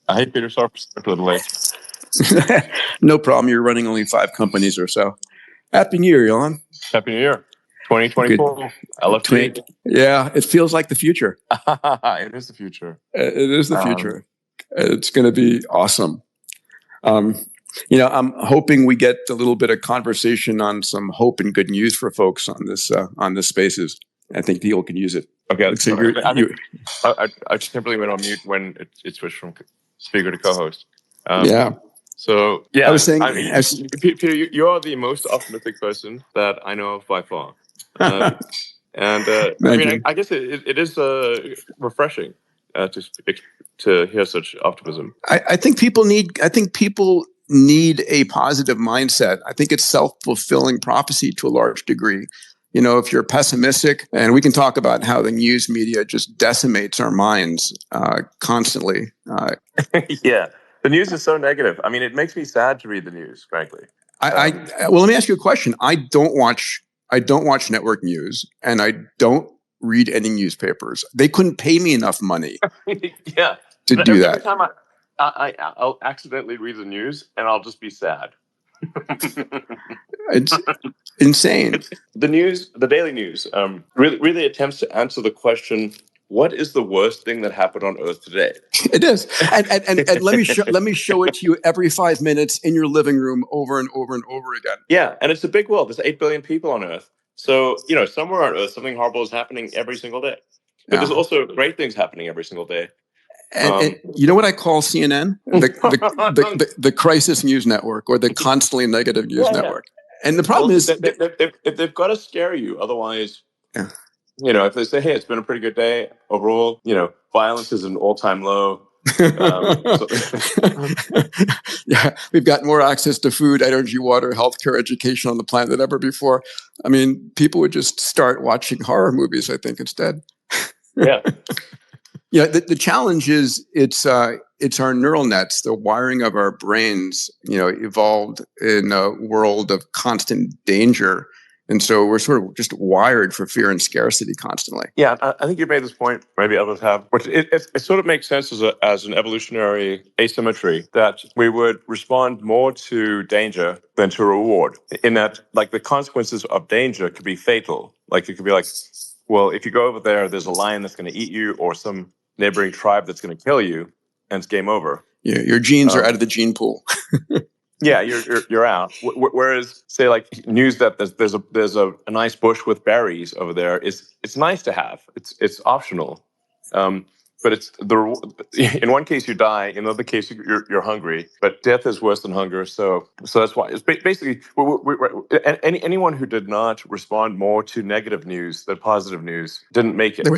I hate Peter, sorry for a little late. No problem. You're running only 5 companies or so. Happy New Year, Elon. Happy New Year. 2024. LFG. Yeah, it feels like the future. It is the future. It is the future. It's going to be awesome. I'm hoping we get a little bit of conversation on some hope and good news for folks on this Spaces. I think people can use it. Okay. I just simply went on mute when it switched from speaker to co-host. So yeah, I was saying, Peter, you are the most optimistic person that I know of by far. I guess it is refreshing to hear such optimism. I think people need a positive mindset. I think it's self-fulfilling prophecy to a large degree. If you're pessimistic, and we can talk about how the news media just decimates our minds constantly. Yeah, the news is so negative. I mean, it makes me sad to read the news, frankly. Well, let me ask you a question. I don't watch network news, and I don't read any newspapers. They couldn't pay me enough money to do that. Every time I'll accidentally read the news, and I'll just be sad. It's insane. The daily news, really attempts to answer the question: what is the worst thing that happened on Earth today? It is, and let me show it to you every 5 minutes in your living room over and over and over again. Yeah, and it's a big world. There's 8 billion people on Earth, so somewhere on Earth something horrible is happening every single day. But there's also great things happening every single day. And you know what I call CNN? The crisis news network, or the constantly negative news network. And the problem is they've got to scare you. Otherwise, if they say, hey, it's been a pretty good day overall, violence is an all-time low. Yeah, we've got more access to food, energy, water, healthcare, education on the planet than ever before. I mean, people would just start watching horror movies, I think, instead. Yeah. Yeah, the challenge is it's our neural nets, the wiring of our brains, evolved in a world of constant danger. And so we're sort of just wired for fear and scarcity constantly. Yeah, I think you made this point, maybe others have, which it sort of makes sense as an evolutionary asymmetry, that we would respond more to danger than to reward, in that, like, the consequences of danger could be fatal. Like, it could be like, well, if you go over there, there's a lion that's going to eat you, or some neighboring tribe that's going to kill you, and it's game over. Yeah, your genes are out of the gene pool. Yeah, you're out. Whereas, say, like, news that there's a nice bush with berries over there, it's nice to have. It's optional, but it's in one case you die, in another case you're hungry. But death is worse than hunger, so that's why it's basically anyone who did not respond more to negative news than positive news didn't make it. They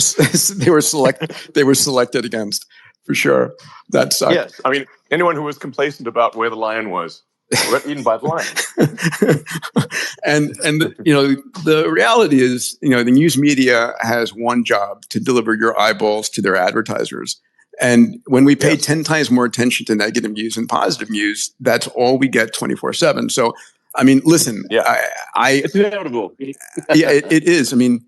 were selected against, for sure. That sucked. Yes, I mean, anyone who was complacent about where the lion was got eaten by the lion. and the reality is, the news media has one job: to deliver your eyeballs to their advertisers. And when we pay 10 times more attention to negative news and positive news, that's all we get 24/7. So, I mean, listen, it's inevitable. Yeah, it is. I mean,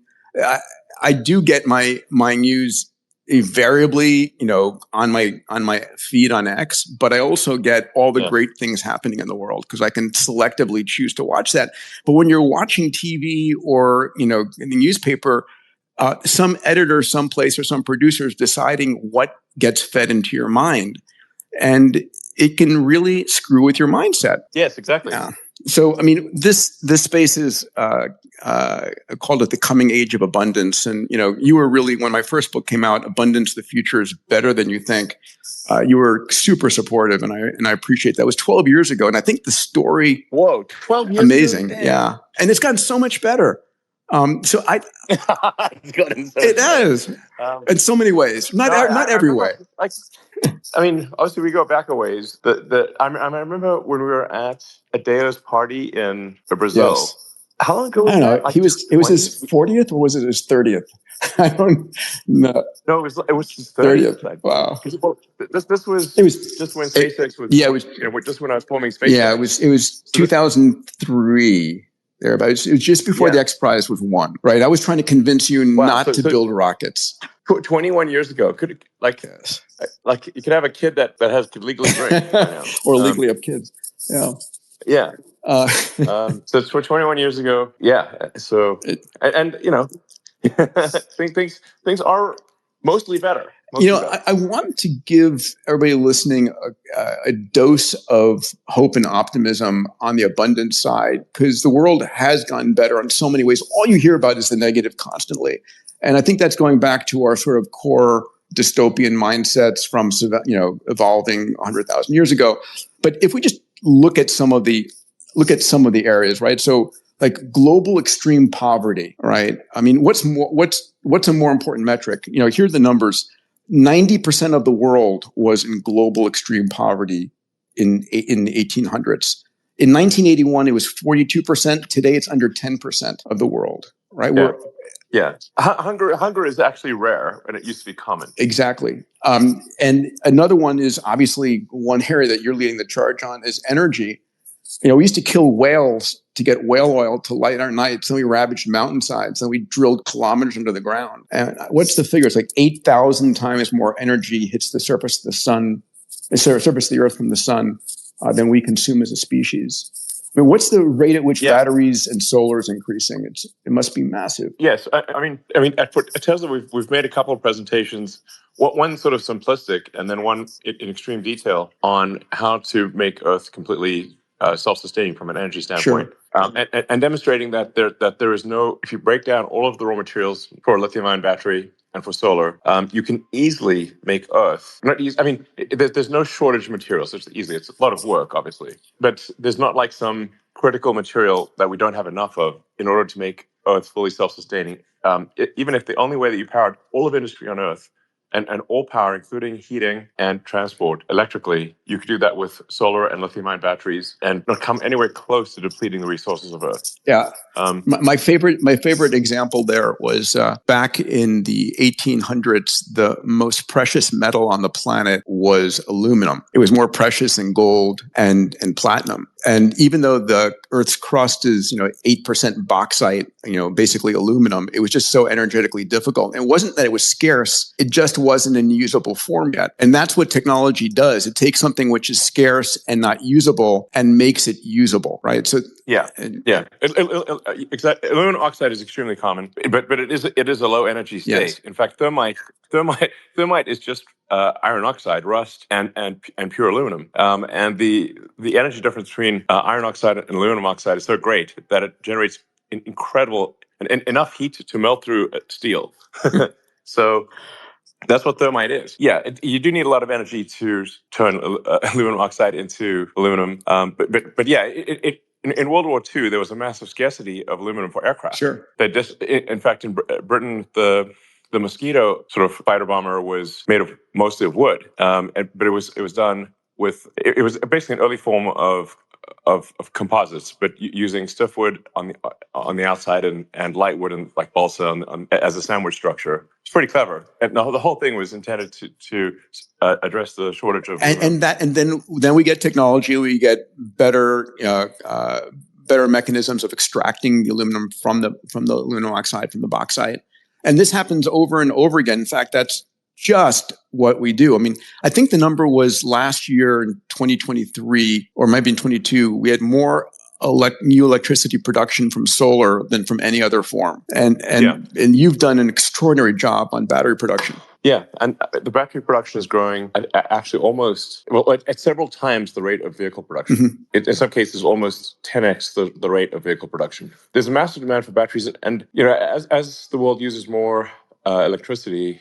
I do get my news invariably, on my feed on X, but I also get all the great things happening in the world because I can selectively choose to watch that. But when you're watching TV or, in the newspaper, some editor, someplace, or some producer is deciding what gets fed into your mind, and it can really screw with your mindset. Yes, exactly. So, I mean, this space is called it the coming age of abundance. And, you were really, when my first book came out, Abundance, the Future is Better Than You Think, you were super supportive, and I appreciate that. It was 12 years ago, and I think the story... Whoa, 12 years amazing, ago? Yeah. And it's gotten so much better. It has, in so many ways, not every way. I mean, obviously, we go back a ways. I remember when we were at Adeo's party in Brazil. Yes. How long ago was that? I don't know. Like, it was his 40th, or was it his 30th? I don't know. No, it was his 30th. Wow. This was just when SpaceX was. Yeah, it was just when I was forming SpaceX. Yeah, it was 2003. Thereabouts. It was just before the X Prize was won, right? I was trying to convince you not to build rockets. 21 years ago, you could have a kid that could legally drink right now. Or legally have kids. Yeah. Yeah. So 21 years ago. Yeah. So and things are mostly better. I want to give everybody listening a dose of hope and optimism on the abundance side, because the world has gotten better in so many ways. All you hear about is the negative constantly. And I think that's going back to our sort of core dystopian mindsets from, evolving 100,000 years ago. But if we just look at some of the areas, right? So like global extreme poverty, right? I mean, what's a more important metric? Here are the numbers. 90% of the world was in global extreme poverty in the 1800s. In 1981, it was 42%. Today, it's under 10% of the world, right? Yeah. Hunger is actually rare, and it used to be common. Exactly. And another one is obviously one area that you're leading the charge on is energy. We used to kill whales to get whale oil to light our nights. Then we ravaged mountainsides. Then we drilled kilometers under the ground. And what's the figure? It's like 8,000 times more energy hits the surface of the sun, surface of the earth from the sun, than we consume as a species. I mean, what's the rate at which batteries and solar is increasing? It must be massive. Yes, I mean, at Tesla, we've made a couple of presentations. One sort of simplistic, and then one in extreme detail on how to make Earth completely self-sustaining from an energy standpoint. Sure. And demonstrating that there is no, if you break down all of the raw materials for a lithium-ion battery and for solar, you can easily make Earth. Not easy. I mean, there's no shortage of materials. It's easy. It's a lot of work, obviously, but there's not like some critical material that we don't have enough of in order to make Earth fully self-sustaining. Even if the only way that you powered all of industry on Earth and all power, including heating and transport electrically, you could do that with solar and lithium-ion batteries and not come anywhere close to depleting the resources of Earth. Yeah. My favorite example there was back in the 1800s, the most precious metal on the planet was aluminum. It was more precious than gold and platinum. And even though the Earth's crust is 8% bauxite, basically aluminum, it was just so energetically difficult. And it wasn't that it was scarce; it just wasn't in usable form yet. And that's what technology does. It takes something which is scarce and not usable and makes it usable, right? So exactly. Aluminum oxide is extremely common, but it is a low energy state. Yes. In fact, thermite is just iron oxide, rust, and pure aluminum. And the energy difference between iron oxide and aluminum oxide is so great that it generates incredible and enough heat to melt through steel. So that's what thermite is. Yeah, you do need a lot of energy to turn aluminum oxide into aluminum. But yeah, in World War II, there was a massive scarcity of aluminum for aircraft. Sure. In fact, in Britain, the Mosquito sort of fighter bomber was made of mostly of wood, but it was done with it was basically an early form of composites, but using stiff wood on the outside and light wood and like balsa as a sandwich structure. It's pretty clever, and the whole thing was intended to address the shortage of and then we get technology, we get better mechanisms of extracting the aluminum from the aluminum oxide from the bauxite, and this happens over and over again. In fact, that's just what we do. I mean, I think the number was last year in 2023, or maybe in 22, we had more new electricity production from solar than from any other form. And you've done an extraordinary job on battery production. Yeah, and the battery production is growing actually at several times the rate of vehicle production. Mm-hmm. In some cases, almost 10x the rate of vehicle production. There's a massive demand for batteries, and as the world uses more electricity,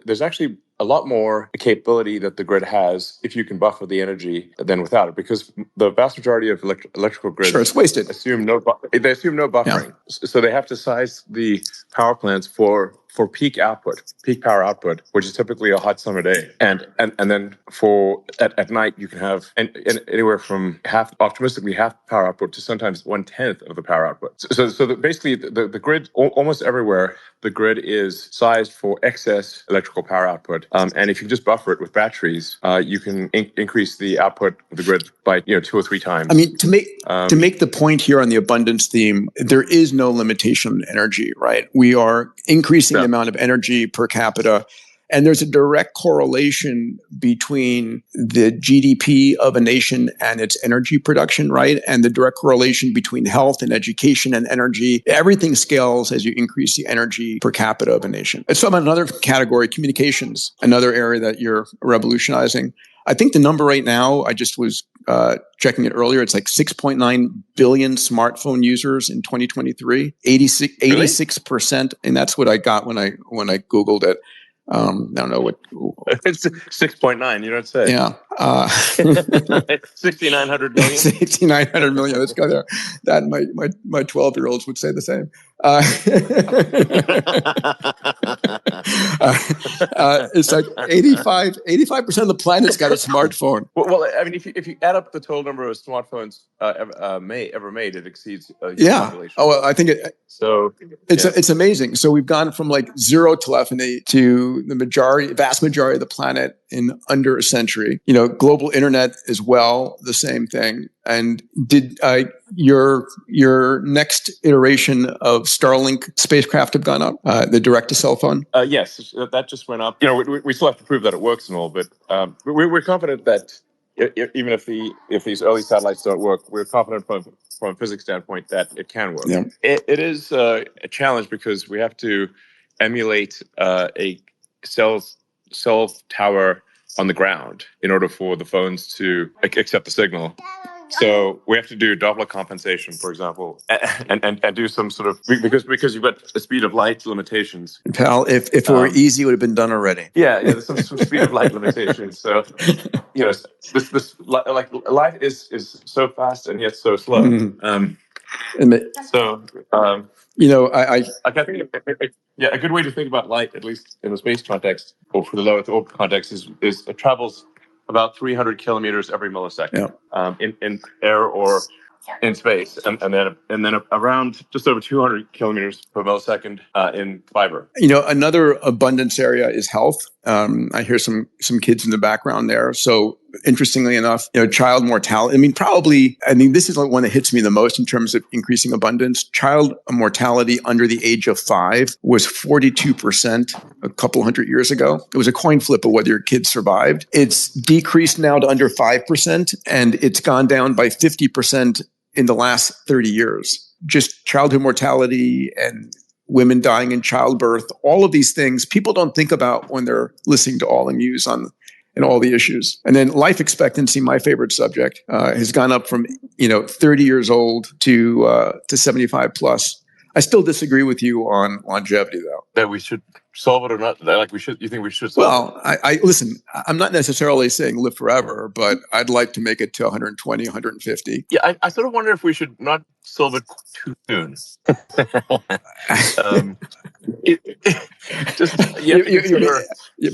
there's actually a lot more capability that the grid has if you can buffer the energy than without it, because the vast majority of electrical grids it's wasted. assume no buffering. Yeah. So they have to size the power plants for peak power output, which is typically a hot summer day, and then for at night you can have anywhere from optimistically half power output to sometimes 1/10 of the power output. So basically the grid almost everywhere, the grid is sized for excess electrical power output, and if you just buffer it with batteries, you can increase the output of the grid by 2 or 3 times. I mean, to make the point here on the abundance theme, there is no limitation on energy, right? We are increasing amount of energy per capita. And there's a direct correlation between the GDP of a nation and its energy production, right? And the direct correlation between health and education and energy. Everything scales as you increase the energy per capita of a nation. Let's talk about another category, communications, another area that you're revolutionizing. I think the number right now, I just was checking it earlier, it's like 6.9 billion smartphone users in 2023, 86%. And that's what I got when I Googled it. I don't know what. It's 6.9. You don't say. Yeah. 6,900 million. 6,900 million. Let's go there. That my 12-year-olds would say the same. It's like 85% of the planet's got a smartphone. Well, I mean, if you add up the total number of smartphones ever made, it exceeds a population. Oh, well, I think it's amazing. So we've gone from like zero telephony to the vast majority of the planet in under a century. Global internet as well, the same thing. And did your next iteration of Starlink spacecraft have gone up? The direct to cell phone? Yes, that just went up. We still have to prove that it works and all, but we're confident that even if these early satellites don't work, we're confident from a physics standpoint that it can work. Yeah. It is a challenge because we have to emulate a cell tower on the ground in order for the phones to accept the signal. So we have to do Doppler compensation, for example, and do some sort of because you've got a speed of light limitations. Pal, if it were easy, it would have been done already. Yeah, there's some speed of light limitations. So this like light is so fast and yet so slow. Mm-hmm. I think a good way to think about light, at least in the space context or for the low Earth orbit context, is it travels about 300 kilometers every millisecond in air or in space, and then around just over 200 kilometers per millisecond in fiber. Another abundance area is health. I hear some kids in the background there. So interestingly enough, child mortality. This is like one that hits me the most in terms of increasing abundance. Child mortality under the age of 5 was 42% a couple hundred years ago. It was a coin flip of whether your kids survived. It's decreased now to under 5%, and it's gone down by 50% in the last 30 years. Just childhood mortality and women dying in childbirth, all of these things people don't think about when they're listening to all the news and all the issues. And then life expectancy, my favorite subject, has gone up from 30 years old to 75 plus. I still disagree with you on longevity, though. That we should solve it or not? Like we should? You think we should solve it? Well, I listen. I'm not necessarily saying live forever, but I'd like to make it to 120, 150. Yeah, I sort of wonder if we should not solve it too soon.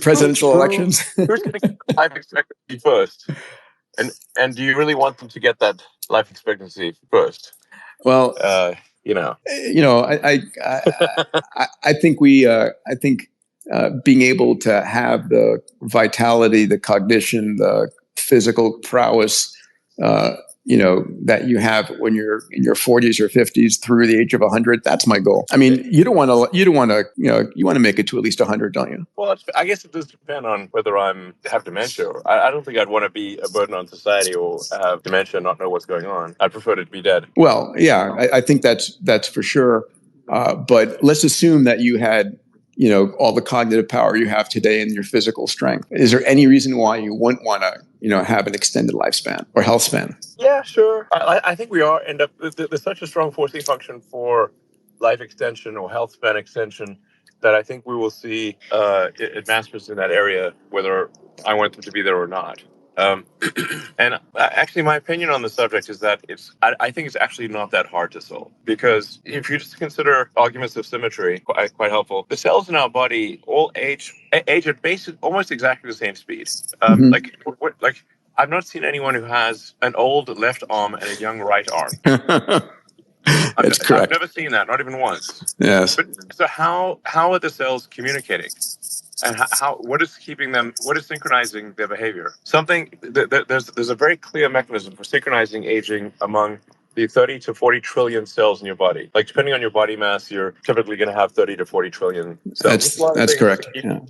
Presidential elections. Who's going to get life expectancy first? And do you really want them to get that life expectancy first? Well, I think being able to have the vitality, the cognition, the physical prowess, that you have when you're in your 40s or 50s through the age of 100. That's my goal. I mean, you want to make it to at least 100, don't you? Well, I guess it does depend on whether have dementia. I don't think I'd want to be a burden on society or have dementia and not know what's going on. I'd prefer to be dead. Well, yeah, I think that's for sure. But let's assume that you had all the cognitive power you have today and your physical strength. Is there any reason why you wouldn't want to, have an extended lifespan or health span? Yeah, sure. I think we are there's such a strong forcing function for life extension or health span extension that I think we will see advancements in that area, whether I want them to be there or not. And actually, my opinion on the subject is that I think it's actually not that hard to solve, because if you just consider arguments of symmetry, quite helpful. The cells in our body all age at basically almost exactly the same speed. Like I've not seen anyone who has an old left arm and a young right arm. That's correct. I've never seen that, not even once. Yes. So how are the cells communicating? And what is synchronizing their behavior? There's a very clear mechanism for synchronizing aging among the 30 to 40 trillion cells in your body. Like, depending on your body mass, you're typically going to have 30 to 40 trillion cells. That's correct. Keep in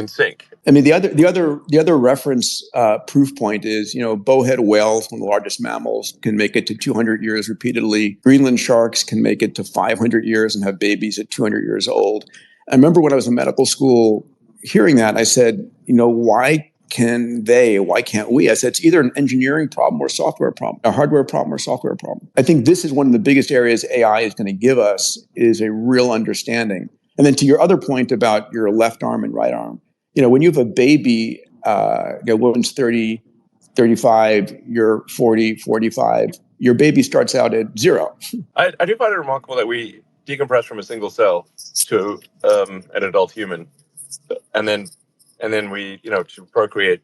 sync. I mean, the other reference proof point is, bowhead whales, one of the largest mammals, can make it to 200 years repeatedly. Greenland sharks can make it to 500 years and have babies at 200 years old. I remember when I was in medical school hearing that, I said, why can't we? I said, it's either an engineering problem or a software problem, a hardware problem or software problem. I think this is one of the biggest areas AI is going to give us, is a real understanding. And then to your other point about your left arm and right arm, when you have a baby, woman's 30, 35, you're 40, 45, your baby starts out at 0. I do find it remarkable that we decompress from a single cell to an adult human, and then we, to procreate,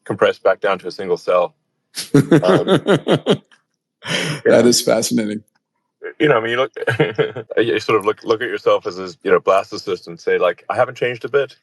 compress back down to a single cell. That is fascinating. You look, you sort of look at yourself as this, blastocyst and say, like, I haven't changed a bit.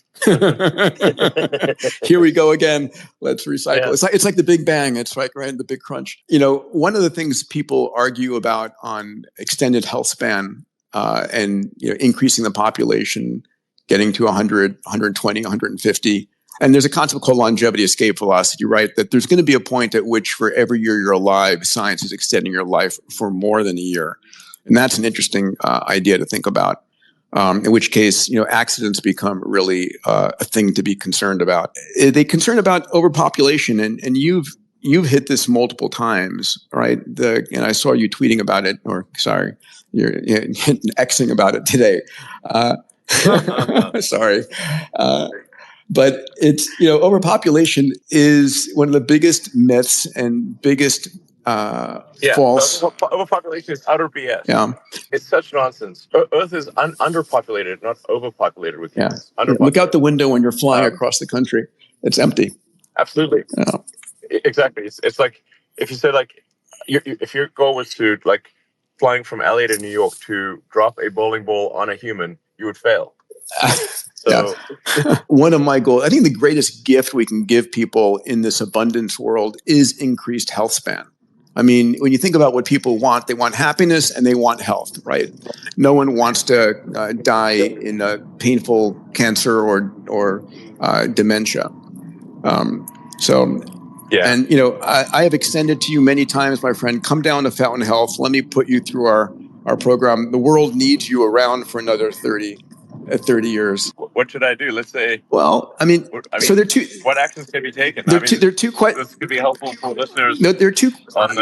Here we go again. Let's recycle. Yeah. It's like the Big Bang. It's like the Big Crunch. One of the things people argue about on extended health span and increasing the population, getting to 100, 120, 150. And there's a concept called longevity escape velocity, right? That there's going to be a point at which for every year you're alive, science is extending your life for more than a year. And that's an interesting idea to think about, in which case, accidents become really a thing to be concerned about. They're concerned about overpopulation, and you've hit this multiple times, right? And I saw you tweeting about it, or sorry, you're Xing about it today. Sorry. But it's, overpopulation is one of the biggest myths and biggest false. Overpopulation is utter BS. Yeah. It's such nonsense. Earth is underpopulated, not overpopulated with humans. Yeah. Look out the window when you're flying across the country. It's empty. Absolutely. Yeah. Exactly. It's like, if you said, like, if your goal was to, like, flying from LA to New York to drop a bowling ball on a human, you would fail. So, one of my goals, I think the greatest gift we can give people in this abundance world is increased health span. I mean, when you think about what people want, they want happiness and they want health, right? No one wants to die in a painful cancer or dementia. Yeah. And, I have extended to you many times, my friend, come down to Fountain Health. Let me put you through our program. The world needs you around for another 30 years. What should I do? Let's say. Well, so there are two. What actions can be taken? There are two quite. This could be helpful for listeners. No, there are two on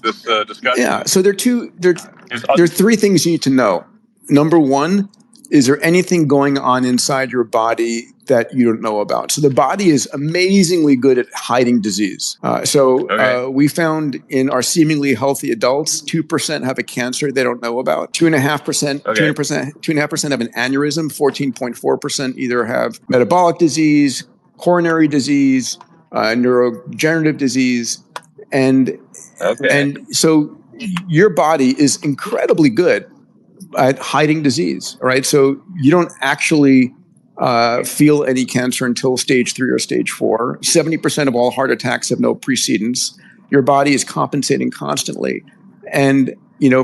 this discussion. Yeah. So there are three things you need to know. Number one, is there anything going on inside your body that you don't know about? So the body is amazingly good at hiding disease. We found in our seemingly healthy adults, 2% have a cancer they don't know about. 2.5% have an aneurysm. 14.4% either have metabolic disease, coronary disease, neurodegenerative disease, and so your body is incredibly good at hiding disease, right? So you don't actually feel any cancer until stage 3 or stage 4. 70% of all heart attacks have no precedence. Your body is compensating constantly. And,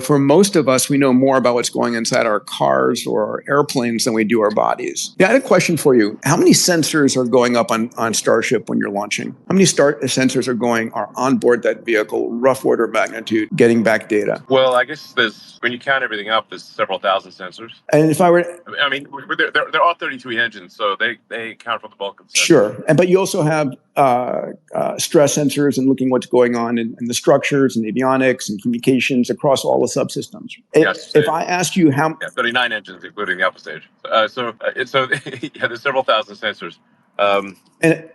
for most of us, we know more about what's going inside our cars or our airplanes than we do our bodies. Yeah, I had a question for you. How many sensors are going up on Starship when you're launching? How many sensors are on board that vehicle, rough order of magnitude, getting back data? Well, I guess when you count everything up, there's several thousand sensors. And if I were... there are 32 engines, so they account for the bulk of the sensors. Sure. But you also have stress sensors and looking what's going on in the structures and avionics and communications across all the subsystems. If I ask you how... 39 engines, including the upper stage. There's several thousand sensors. And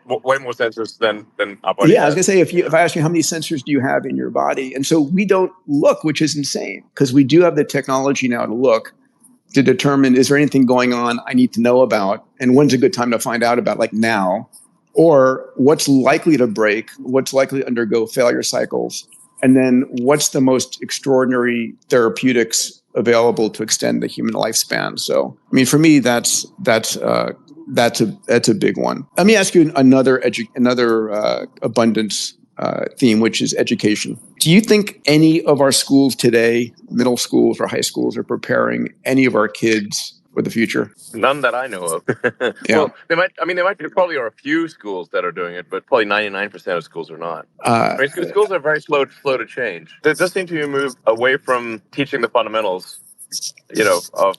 way more sensors than our body. Yeah, I was going to say, if I ask you how many sensors do you have in your body? And so we don't look, which is insane, because we do have the technology now to look, to determine, is there anything going on I need to know about? And when's a good time to find out about, like now? Or what's likely to break? What's likely to undergo failure cycles? And then what's the most extraordinary therapeutics available to extend the human lifespan? So, for me, that's a big one. Let me ask you another abundance theme, which is education. Do you think any of our schools today, middle schools or high schools, are preparing any of our kids for the future? None that I know of. Yeah. Well, there probably are a few schools that are doing it, but probably 99% of schools are not. Schools are very slow to change. There does seem to be a move away from teaching the fundamentals, of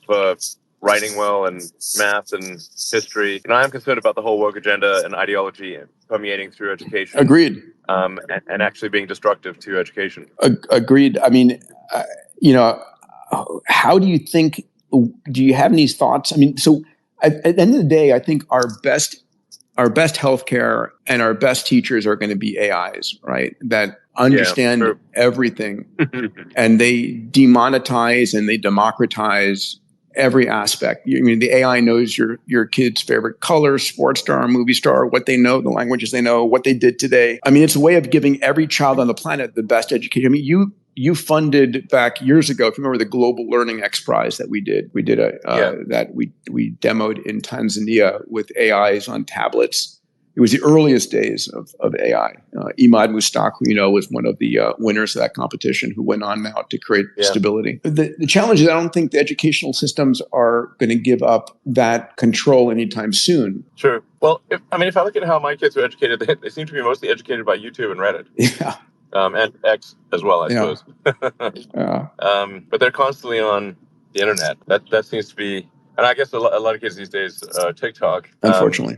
writing well and math and history. I am concerned about the whole woke agenda and ideology permeating through education. Agreed. And actually being destructive to education. Agreed. I mean, how do you think? Do you have any thoughts? I mean, so at the end of the day, I think our best healthcare and our best teachers are going to be AIs, right? That understand everything, and they demonetize and they democratize every aspect. I mean, the AI knows your kid's favorite color, sports star, movie star, what they know, the languages they know, what they did today. I mean, it's a way of giving every child on the planet the best education. I mean, you funded back years ago, if you remember the Global Learning X Prize that we did. We did that we demoed in Tanzania with AIs on tablets. It was the earliest days of AI. Imad Mustaq, was one of the winners of that competition, who went on now to create stability. The challenge is I don't think the educational systems are going to give up that control anytime soon. Sure. Well, if I look at how my kids are educated, they seem to be mostly educated by YouTube and Reddit. Yeah. And X as well, I suppose. But they're constantly on the internet. That seems to be, and I guess a lot of kids these days, TikTok. Unfortunately,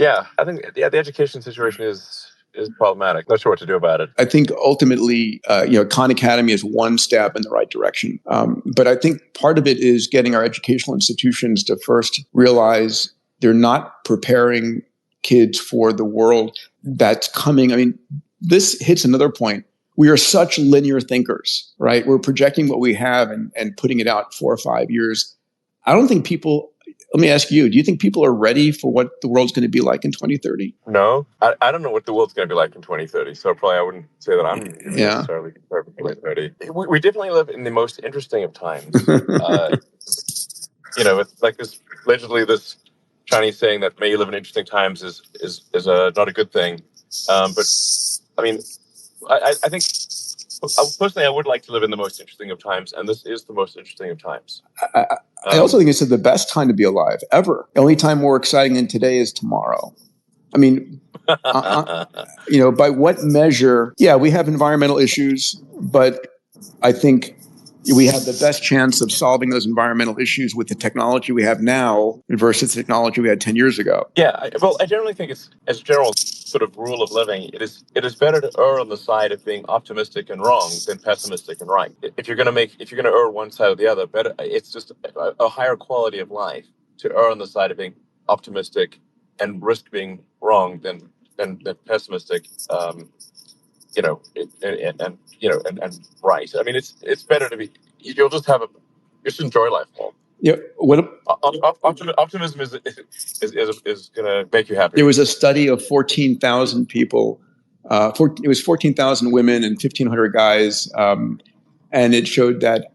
I think the education situation is problematic. Not sure what to do about it. I think ultimately, Khan Academy is one step in the right direction. But I think part of it is getting our educational institutions to first realize they're not preparing kids for the world that's coming. I mean, this hits another point. We are such linear thinkers, right? We're projecting what we have and putting it out 4 or 5 years. I don't think people, let me ask you, do you think people are ready for what the world's going to be like in 2030? No, I don't know what the world's going to be like in 2030. So probably I wouldn't say that I'm necessarily prepared for 2030. We definitely live in the most interesting of times. It's like this, allegedly this Chinese saying that may you live in interesting times is not a good thing. But I mean, I think personally, I would like to live in the most interesting of times, and this is the most interesting of times. I also think it's the best time to be alive ever. The only time more exciting than today is tomorrow. I mean, by what measure? Yeah, we have environmental issues, but I think we have the best chance of solving those environmental issues with the technology we have now versus the technology we had 10 years ago. Yeah, I generally think it's, as a general sort of rule of living, it is better to err on the side of being optimistic and wrong than pessimistic and right. If you're going to err one side or the other, better. It's just a higher quality of life to err on the side of being optimistic and risk being wrong than pessimistic. And right. I mean, it's better to be. You'll just enjoy life more. Yeah. Optimism is going to make you happy. There was a study of 14,000 people. It was 14,000 women and 1,500 guys, and it showed that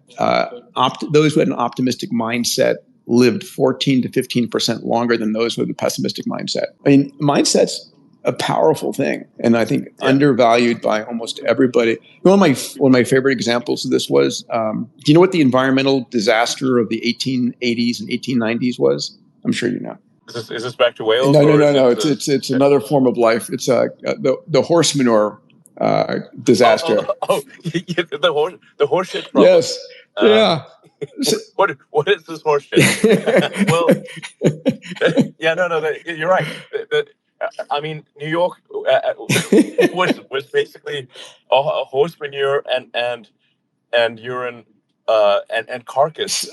those who had an optimistic mindset lived 14 to 15% longer than those with a pessimistic mindset. I mean, mindset's a powerful thing, and I think undervalued by almost everybody. One of my favorite examples of this was, do you know what the environmental disaster of the 1880s and 1890s was? I'm sure you know. Is this back to Wales? No. It's another form of life. It's the horse manure disaster. The horse shit problem. Yes. Yeah. What is this horse shit? Well, you're right. I mean, New York was basically a horse manure and urine and carcass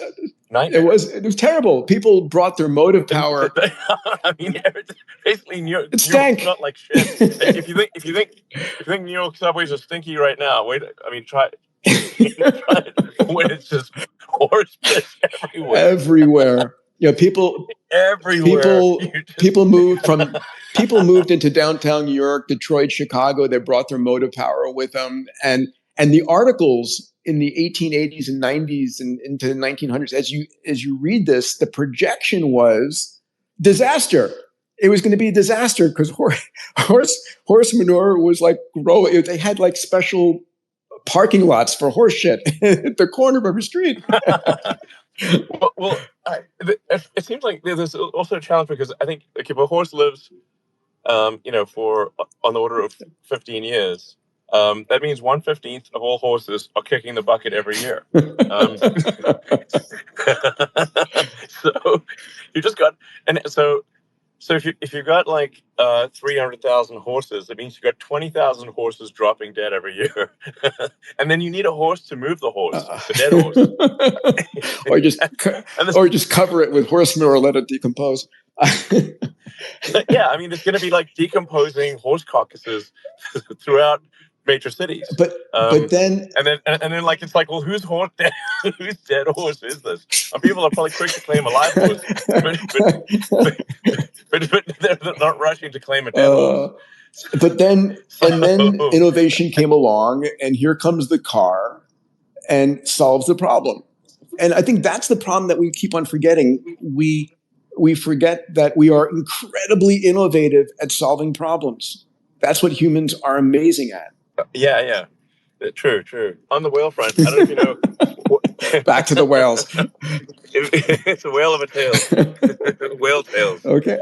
nightmare. It was terrible. People brought their motive power. I mean, basically, New York stank. Not like shit. If you think New York subways are stinky right now, try it when it's just horse piss everywhere. Everywhere. People everywhere. People moved into downtown New York, Detroit, Chicago. They brought their motive power with them, and the articles in the 1880s and 90s and into the 1900s. As you read this, the projection was disaster. It was going to be a disaster because horse manure was like growing. They had like special parking lots for horse shit at the corner of every street. It seems like there's also a challenge because I think if a horse lives, for on the order of 15 years, that means 1/15 of all horses are kicking the bucket every year. So you just got, and so if you've got like 300,000 horses, that means you've got 20,000 horses dropping dead every year, and then you need a horse to move the horse, the dead horse, or just cover it with horse manure, let it decompose. Yeah, I mean, there's going to be like decomposing horse carcasses throughout major cities. But then like it's like, well, whose dead horse is this? And people are probably quick to claim a live horse, but they're not rushing to claim a dead horse. But then innovation came along, and here comes the car, and solves the problem. And I think that's the problem that we keep on forgetting. We forget that we are incredibly innovative at solving problems. That's what humans are amazing at. Yeah. True. On the whale front, I don't know if you know. Back to the whales. It's a whale of a tail. Whale tails. Okay.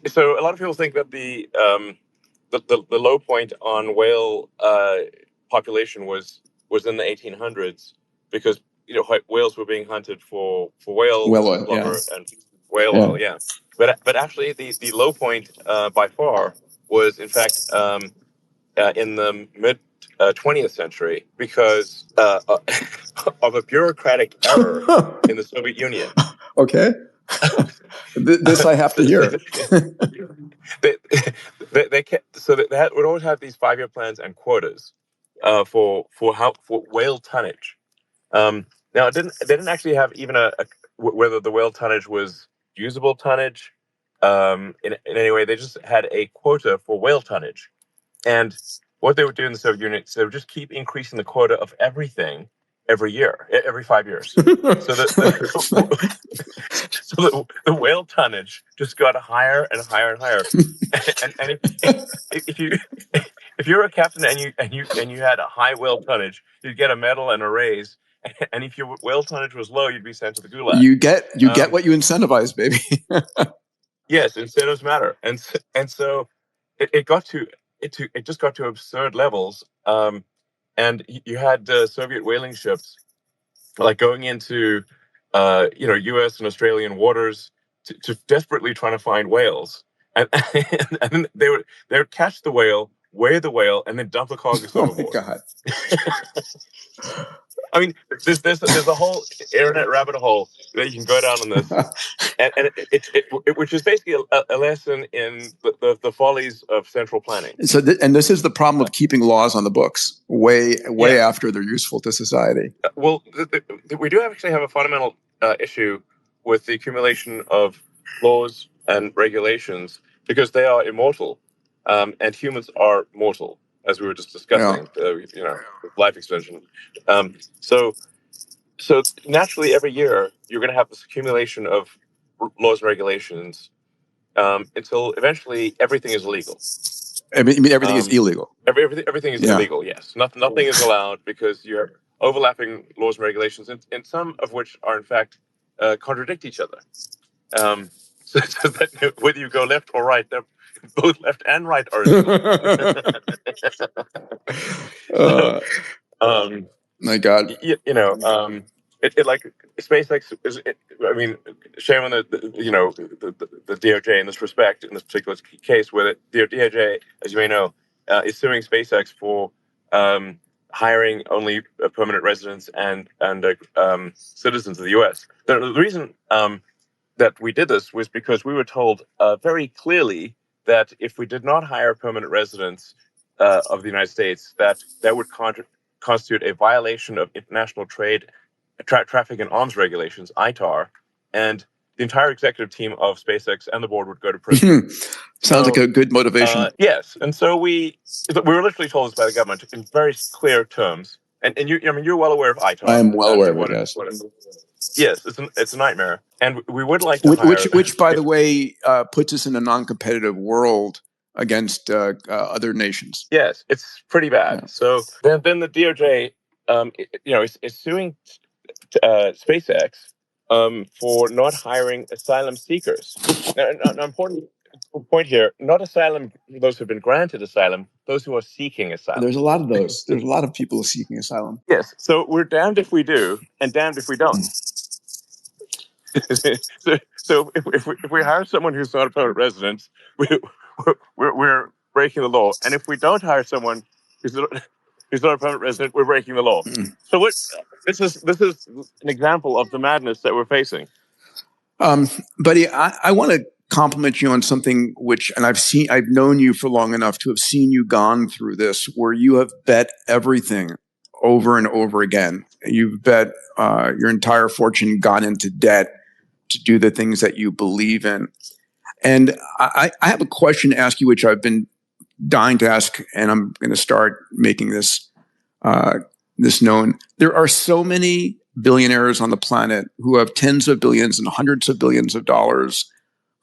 So a lot of people think that the low point on whale population was in the 1800s because whales were being hunted for whale oil, blubber and whale oil. Yeah, but actually the low point by far was in fact in the mid 20th century because of a bureaucratic error in the Soviet Union. Okay. This I have to hear. They would always have these 5-year plans and quotas for whale tonnage. Now they didn't actually have even whether the whale tonnage was usable tonnage in any way. They just had a quota for whale tonnage, and what they would do in the Soviet Union is they would just keep increasing the quota of everything every year, every 5 years. So the whale tonnage just got higher and higher and higher. and if you're a captain and you had a high whale tonnage, you'd get a medal and a raise. And if your whale tonnage was low, you'd be sent to the gulag. You get what you incentivize, baby. Yes, incentives matter, and so it just got to absurd levels. And you had Soviet whaling ships like going into U.S. and Australian waters to desperately trying to find whales, and then they would catch the whale, weigh the whale, and then dump the carcass overboard. Oh my God. I mean, there's a whole internet rabbit hole that you can go down on this, and it which is basically a lesson in the follies of central planning. So, and this is the problem of keeping laws on the books way after they're useful to society. Well, we do actually have a fundamental issue with the accumulation of laws and regulations because they are immortal, and humans are mortal, as we were just discussing. Life extension. So naturally, every year you're going to have this accumulation of laws and regulations until eventually everything is illegal. I mean, everything is illegal. Everything is illegal. Yes, nothing is allowed because you're overlapping laws and regulations, and some of which are in fact contradict each other. So that whether you go left or right, they're both left and right are illegal. My God. It like SpaceX is. I mean, shame on the DOJ in this respect, in this particular case, where the DOJ, as you may know, is suing SpaceX for hiring only permanent residents and citizens of the U.S. The reason that we did this was because we were told very clearly that if we did not hire permanent residents of the United States, that would constitute a violation of international trade, traffic and arms regulations, ITAR, and the entire executive team of SpaceX and the board would go to prison. Sounds like a good motivation. Yes, and so we were literally told this by the government in very clear terms. And you're well aware of ITAR. I am well aware of it. Yes. Yes, it's a nightmare, and we would like to hire which by the way, puts us in a non-competitive world against other nations. Yes, it's pretty bad. Yeah. So then the DOJ, is suing SpaceX for not hiring asylum seekers. Now, important point here: not asylum for those who have been granted asylum, those who are seeking asylum. There's a lot of those. There's a lot of people seeking asylum. Yes. So we're damned if we do, and damned if we don't. so if we hire someone who's not a permanent resident, we're breaking the law, and if we don't hire someone who's not a permanent resident, we're breaking the law. So this is an example of the madness that we're facing. Buddy, I want to compliment you on something and I've known you for long enough to have seen you gone through this, where you have bet everything over and over again. You've bet your entire fortune, gone into debt to do the things that you believe in. And I have a question to ask you, which I've been dying to ask, and I'm going to start making this known. There are so many billionaires on the planet who have tens of billions and hundreds of billions of dollars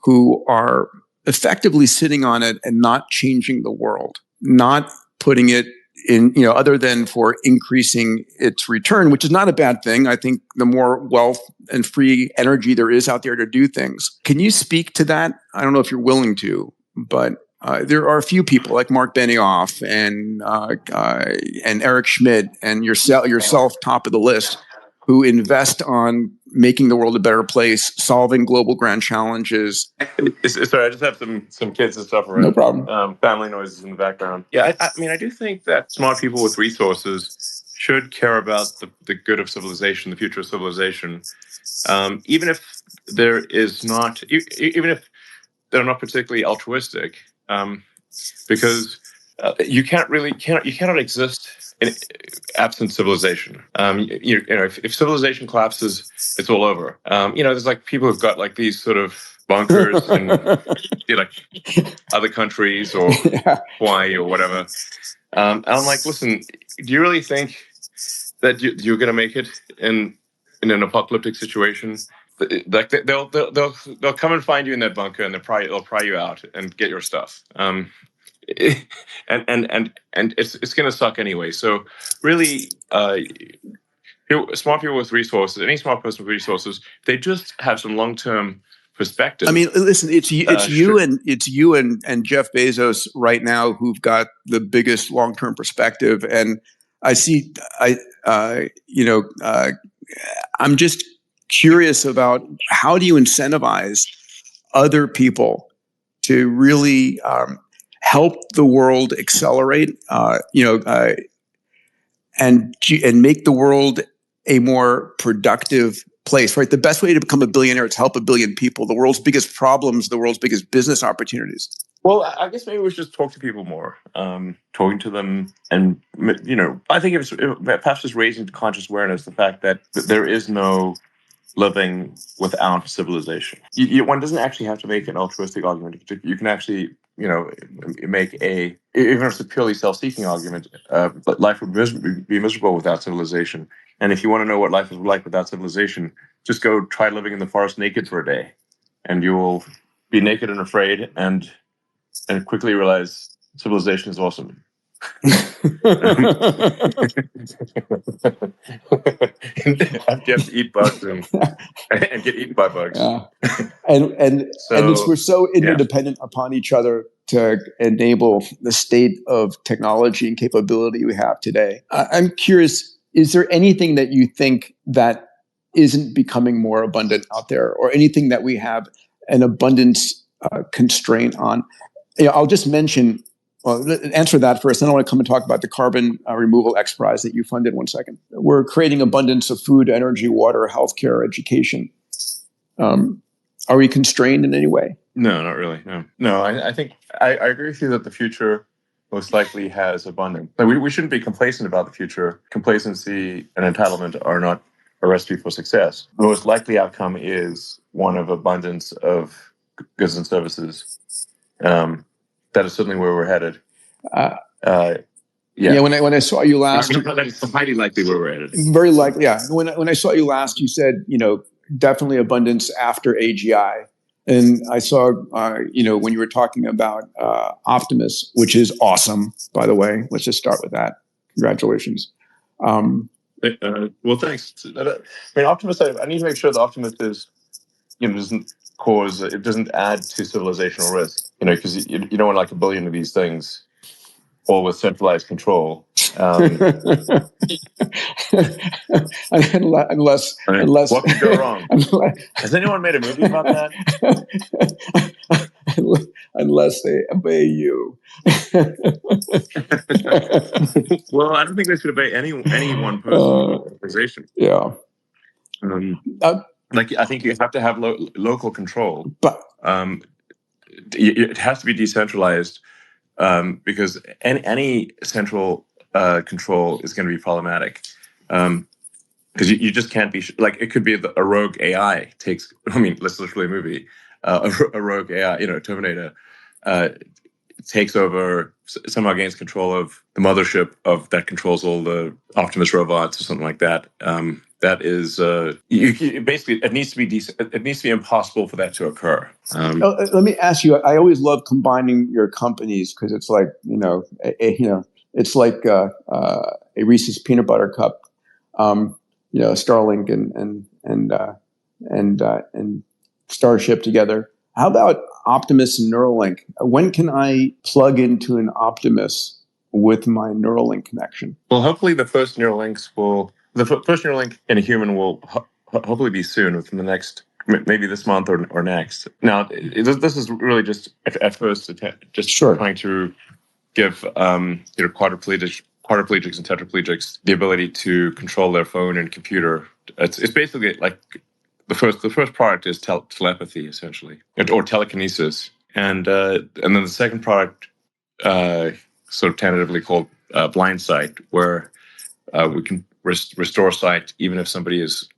who are effectively sitting on it and not changing the world, not putting it in, other than for increasing its return, which is not a bad thing. I think the more wealth and free energy there is out there to do things. Can you speak to that? I don't know if you're willing to, but there are a few people like Mark Benioff and Eric Schmidt and yourself top of the list, who invest on making the world a better place, solving global grand challenges. Sorry, I just have some kids and stuff around. No problem. Family noises in the background. Yeah, I do think that smart people with resources should care about the good of civilization, the future of civilization, even if there is not, even if they're not particularly altruistic, because you cannot exist in absent civilization. If civilization collapses, it's all over. There's like people who've got like these sort of bunkers in like other countries or Hawaii or whatever. And I'm like, listen, do you really think that you're going to make it in an apocalyptic situation? Like they'll come and find you in that bunker, and they'll pry you out and get your stuff. And it's going to suck anyway. So really, smart people with resources, any smart person with resources, they just have some long-term perspective. I mean, listen, it's you and Jeff Bezos right now who've got the biggest long-term perspective. And I'm just curious about, how do you incentivize other people to really help the world accelerate, and make the world a more productive place, right? The best way to become a billionaire is to help a billion people. The world's biggest problems, the world's biggest business opportunities. Well, I guess maybe we should just talk to people more, talking to them, and I think it's perhaps just raising conscious awareness the fact that there is no living without civilization. One doesn't actually have to make an altruistic argument. You can actually, make even if it's a purely self-seeking argument, but life would be miserable without civilization. And if you want to know what life is like without civilization, just go try living in the forest naked for a day, and you will be naked and afraid, and quickly realize civilization is awesome. You have to eat bugs and get eaten by bugs. Yeah. And we're so interdependent upon each other to enable the state of technology and capability we have today. I'm curious, is there anything that you think that isn't becoming more abundant out there, or anything that we have an abundance constraint on? I'll just mention, answer that first. Then I want to come and talk about the Carbon Removal X Prize that you funded. 1 second. We're creating abundance of food, energy, water, healthcare, education. Are we constrained in any way? No, not really. No. I think I agree with you that the future most likely has abundance. Like we shouldn't be complacent about the future. Complacency and entitlement are not a recipe for success. The most likely outcome is one of abundance of goods and services. That is certainly where we're headed. Yeah. When I saw you last, that's highly likely where we're headed. Very likely. Yeah. When I saw you last, you said definitely abundance after AGI. And I saw, when you were talking about Optimus, which is awesome, by the way. Let's just start with that. Congratulations. Well, thanks. I mean, Optimus. I need to make sure that Optimus is, doesn't add to civilizational risk. Because you don't want like a billion of these things, all with centralized control. unless what could go wrong? Has anyone made a movie about that? Unless they obey you. Well, I don't think they should obey any one person organization. Yeah. I think you have to have local control, but it has to be decentralized, because any central control is going to be problematic. Because you just can't be it could be a rogue AI takes. I mean, let's literally a movie. A rogue AI, Terminator, takes over, somehow gains control of the mothership that controls all the Optimus robots or something like that. That is basically it needs to be it needs to be impossible for that to occur. Let me ask you. I always love combining your companies because it's like it's like a Reese's peanut butter cup. Starlink and Starship together. How about Optimus and Neuralink? When can I plug into an Optimus with my Neuralink connection? Well, hopefully the first Neuralink in a human will hopefully be soon, within the next, maybe this month or next. Now, this is really just at first trying to give quadriplegics and tetraplegics the ability to control their phone and computer. It's basically like the first product is telepathy, essentially, or telekinesis, and then the second product, sort of tentatively called blind sight, where we can restore sight even if somebody has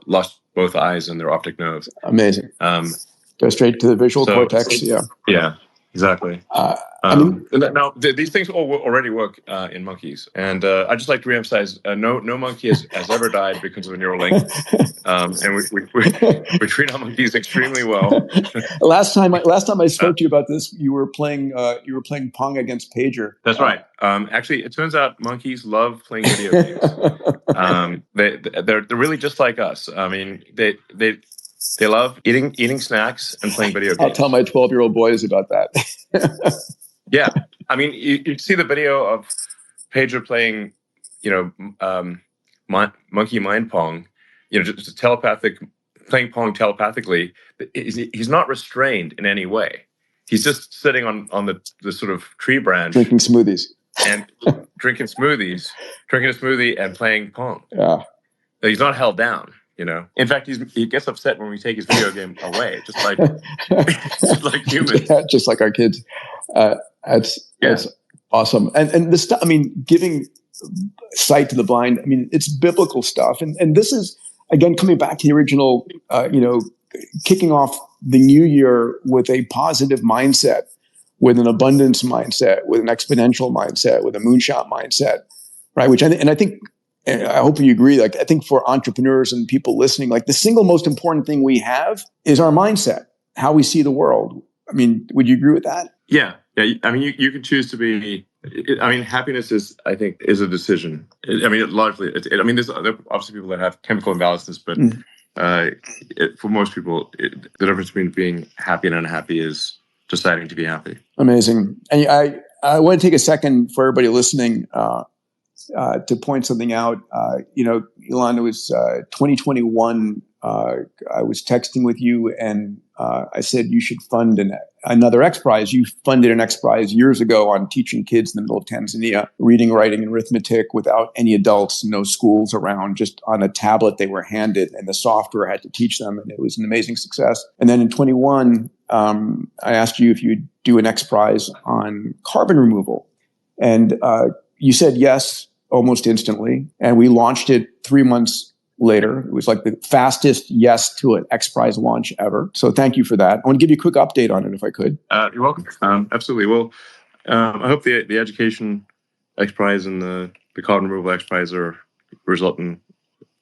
lost both eyes and their optic nerve. Amazing. Go straight to the visual cortex. Yeah, exactly. Now, these things all already work in monkeys, and I just like to reemphasize: no monkey has ever died because of a Neuralink, and we treat our monkeys extremely well. Last time I spoke to you about this, you were playing Pong against Pager. That's right. Actually, it turns out monkeys love playing video games. They're really just like us. I mean, they love eating snacks and playing video games. I'll tell my 12-year-old boys about that. Yeah, I mean, you see the video of Pager playing, monkey mind pong, just playing pong telepathically. He's not restrained in any way. He's just sitting on the sort of tree branch, drinking smoothies drinking a smoothie and playing pong. Yeah, he's not held down. In fact, he gets upset when we take his video game away, just like humans, just like our kids. That's awesome. And this stuff, I mean, giving sight to the blind, I mean, it's biblical stuff. And this is, again, coming back to the original, kicking off the new year with a positive mindset, with an abundance mindset, with an exponential mindset, with a moonshot mindset, right? I think, and I hope you agree, I think for entrepreneurs and people listening, the single most important thing we have is our mindset, how we see the world. I mean, would you agree with that? Yeah. I mean, you can choose to be. I mean, happiness is a decision. I mean, largely. There are obviously people that have chemical imbalances, but for most people, the difference between being happy and unhappy is deciding to be happy. Amazing. And I want to take a second for everybody listening to point something out. Elon, it was 2021. I was texting with you, and I said you should fund another X Prize. You funded an X Prize years ago on teaching kids in the middle of Tanzania reading, writing, and arithmetic without any adults, no schools around, just on a tablet they were handed, and the software had to teach them, and it was an amazing success. And then in 21, I asked you if you'd do an X Prize on carbon removal, and you said yes almost instantly, and we launched it 3 months later. It was like the fastest yes to an X Prize launch ever. So thank you for that. I want to give you a quick update on it if I could. You're welcome. Absolutely. Well, I hope the education X Prize and the carbon removal X Prize are result in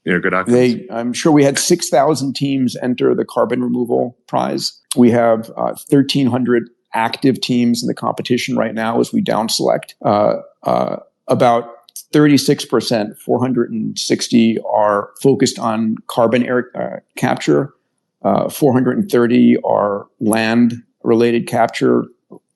good outcomes. I'm sure we had 6,000 teams enter the carbon removal prize. We have 1,300 active teams in the competition right now as we down select. About 36%, 460 are focused on carbon air capture. 430 are land-related capture.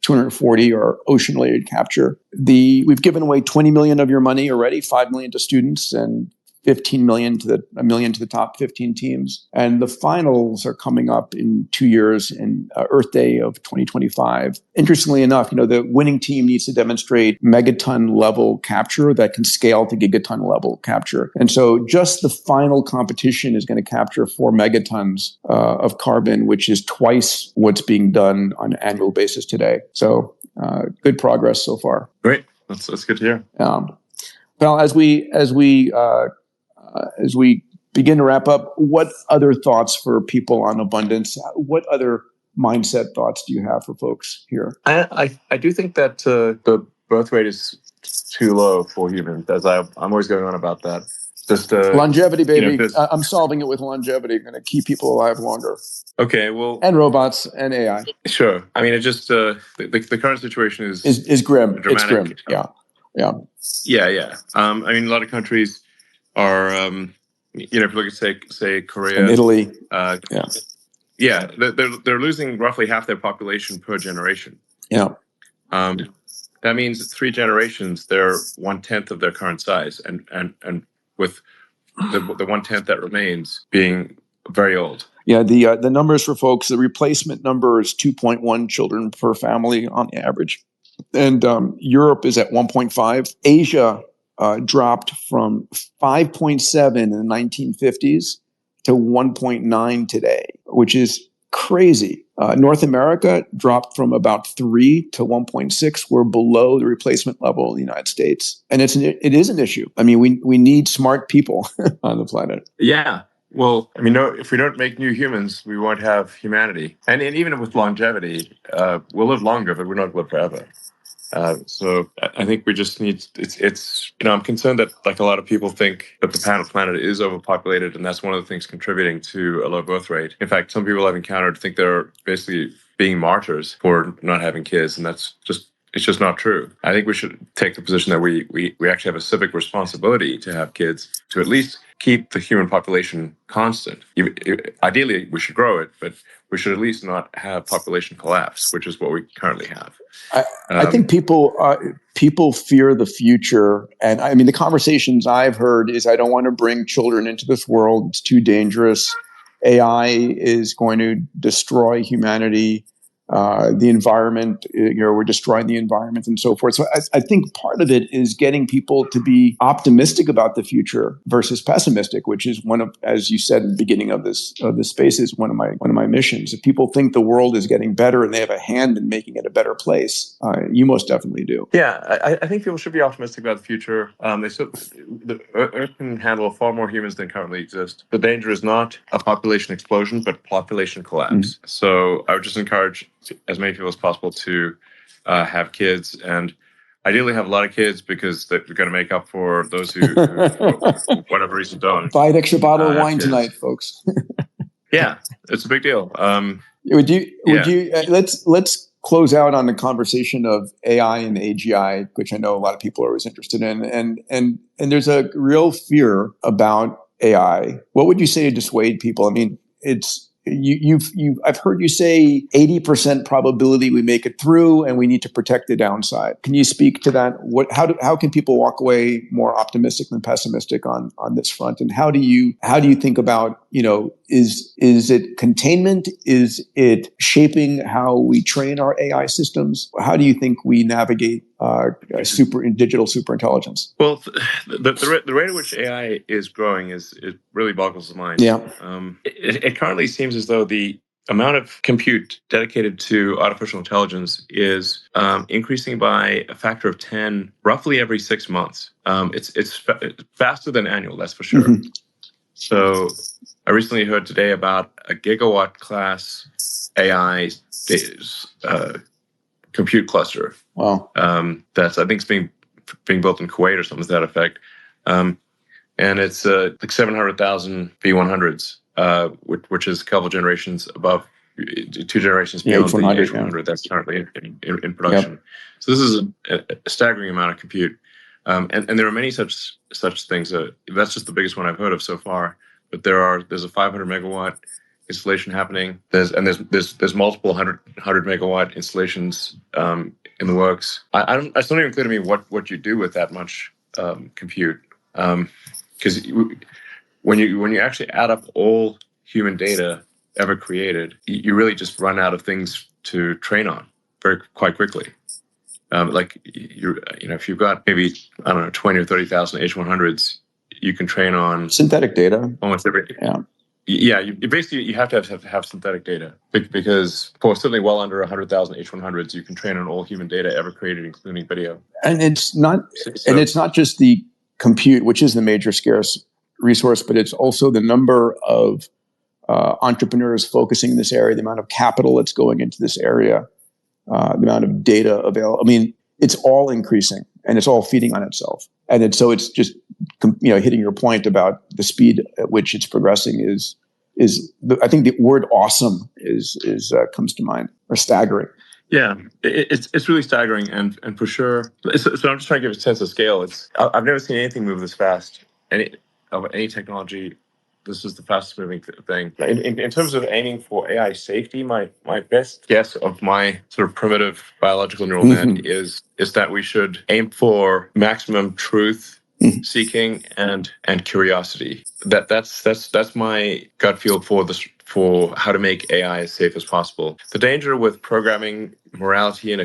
240 are ocean-related capture. We've given away 20 million of your money already, 5 million to students, and 15 million to the top 15 teams. And the finals are coming up in 2 years in Earth Day of 2025. Interestingly enough, the winning team needs to demonstrate megaton level capture that can scale to gigaton level capture. And so just the final competition is going to capture 4 megatons of carbon, which is twice what's being done on an annual basis today. So good progress so far. Great. That's good to hear. Well, as we begin to wrap up, what other thoughts for people on abundance? What other mindset thoughts do you have for folks here? I do think that the birth rate is too low for humans, as I'm always going on about that. Just longevity, baby. I'm solving it with longevity. I'm going to keep people alive longer. Okay, well, and robots and AI. Sure. I mean, it just the current situation is grim. Dramatic. It's grim. Yeah. I mean, a lot of countries are, if you look at say Korea and Italy, they're losing roughly half their population per generation. Yeah. That means 3 generations, they're 1/10 of their current size, and with the 1/10 that remains being very old. Yeah, the numbers for folks, the replacement number is 2.1 children per family on average, and Europe is at 1.5. Asia dropped from 5.7 in the 1950s to 1.9 today, which is crazy. North America dropped from about 3 to 1.6. We're below the replacement level in the United States, and it is an issue. I mean, we need smart people on the planet. Yeah. Well, I mean, if we don't make new humans, we won't have humanity. And even with longevity, we'll live longer, but we're not going to live forever. So I think we just need, it's I'm concerned that a lot of people think that the planet is overpopulated, and that's one of the things contributing to a low birth rate. In fact, some people I've encountered think they're basically being martyrs for not having kids, and it's just not true. I think we should take the position that we actually have a civic responsibility to have kids, to at least keep the human population constant. Ideally, we should grow it, but we should at least not have population collapse, which is what we currently have. I think people fear the future, and I mean the conversations I've heard is I don't want to bring children into this world; it's too dangerous. AI is going to destroy humanity. The environment, we're destroying the environment and so forth. So I think part of it is getting people to be optimistic about the future versus pessimistic, which is one of, as you said in the beginning of this space, is one of my missions. If people think the world is getting better and they have a hand in making it a better place, you most definitely do. Yeah, I think people should be optimistic about the future. The Earth can handle far more humans than currently exist. The danger is not a population explosion, but population collapse. So I would just encourage as many people as possible to have kids, and ideally have a lot of kids, because they're going to make up for those who for whatever reason don't. Buy an extra bottle of wine tonight, folks. Yeah, it's a big deal. Would you let's close out on the conversation of AI and AGI, which I know a lot of people are always interested in, and there's a real fear about AI. What would you say to dissuade people? I mean, I've heard you say 80% probability we make it through, and we need to protect the downside. Can you speak to that? How can people walk away more optimistic than pessimistic on this front? And how do you think about, is it containment? Is it shaping how we train our AI systems? How do you think we navigate digital superintelligence? Well, the rate at which AI is growing it really boggles the mind. Yeah. It currently seems as though the amount of compute dedicated to artificial intelligence is increasing by a factor of 10 roughly every 6 months. It's faster than annual, that's for sure. Mm-hmm. So I recently heard today about a gigawatt class AI compute cluster. Wow. That's, I think, it's being built in Kuwait or something to that effect. and it's like 700,000 V100s, which is a couple generations above, 2 generations beyond the H100 that's currently in production. Yep. So this is a staggering amount of compute, and there are many such things. That's just the biggest one I've heard of so far. But there's a 500 megawatt installation happening. There's multiple 100 megawatt installations in the works. It's not even clear to me what you do with that much compute, because when you actually add up all human data ever created, you really just run out of things to train on quite quickly. Like if you've got maybe 20 or 30,000 H100s, you can train on synthetic data almost everything. Yeah. You basically have to have synthetic data, because for certainly well under 100,000 H100s, you can train on all human data ever created, including video. And it's not just the compute, which is the major scarce resource, but it's also the number of entrepreneurs focusing in this area, the amount of capital that's going into this area, the amount of data available. I mean, it's all increasing, and it's all feeding on itself. And it's just hitting your point about the speed at which it's progressing is I think the word awesome is comes to mind, or staggering. Yeah, it's really staggering, and for sure. So I'm just trying to give a sense of scale. I've never seen anything move this fast. Any technology, this is the fastest moving thing. In terms of aiming for AI safety, my best guess of my sort of primitive biological neural net is that we should aim for maximum truth seeking and curiosity. That's my gut feel for how to make AI as safe as possible. The danger with programming morality and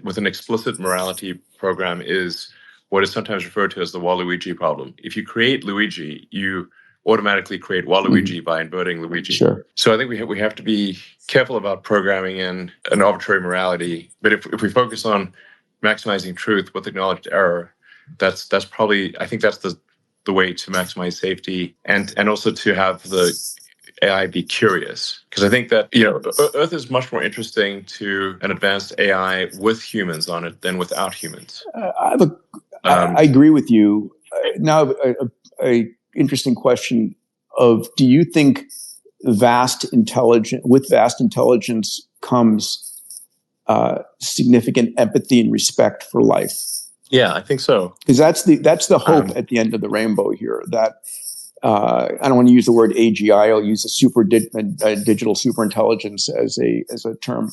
with an explicit morality program is what is sometimes referred to as the Waluigi problem. If you create Luigi, you automatically create Waluigi by inverting Luigi. Sure. So I think we have to be careful about programming in an arbitrary morality. But if we focus on maximizing truth with acknowledged error, that's probably, I think that's the way to maximize safety and also to have the AI be curious. Because I think that Earth is much more interesting to an advanced AI with humans on it than without humans. I agree with you. Now, a interesting question of: do you think with vast intelligence comes significant empathy and respect for life? Yeah, I think so. Because that's the hope at the end of the rainbow here. That I don't want to use the word AGI. I'll use a digital superintelligence as a term.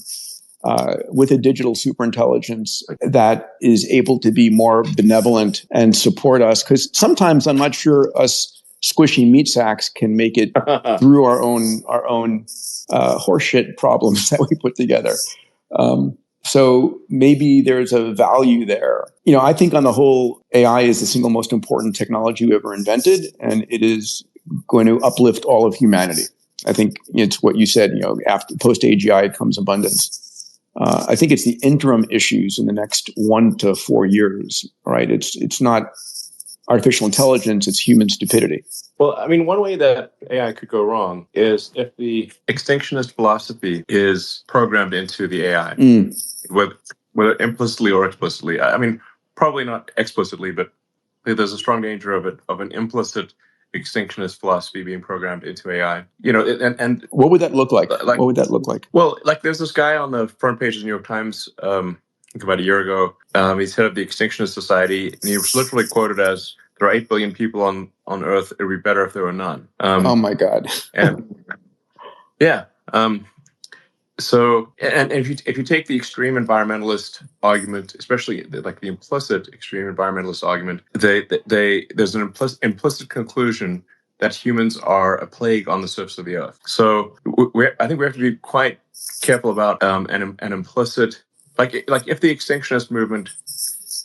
With a digital superintelligence that is able to be more benevolent and support us, because sometimes I'm not sure us squishy meat sacks can make it through our own horseshit problems that we put together. So maybe there's a value there. I think on the whole, AI is the single most important technology we ever invented, and it is going to uplift all of humanity. I think it's what you said. After post AGI comes abundance. I think it's the interim issues in the next 1 to 4 years, right? It's not artificial intelligence, it's human stupidity. Well, I mean, one way that AI could go wrong is if the extinctionist philosophy is programmed into the AI, whether implicitly or explicitly. I mean, probably not explicitly, but there's a strong danger of an implicit extinctionist philosophy being programmed into AI. And what would that look like? What would that look like? Well, there's this guy on the front page of the New York Times, I think about a year ago. He's head of the Extinctionist Society, and he was literally quoted as, "There are 8 billion people on Earth. It would be better if there were none." Oh my God! And yeah. So, and if you take the extreme environmentalist argument, especially the implicit extreme environmentalist argument, there's an implicit conclusion that humans are a plague on the surface of the Earth. So I think we have to be quite careful about an implicit, like if the extinctionist movement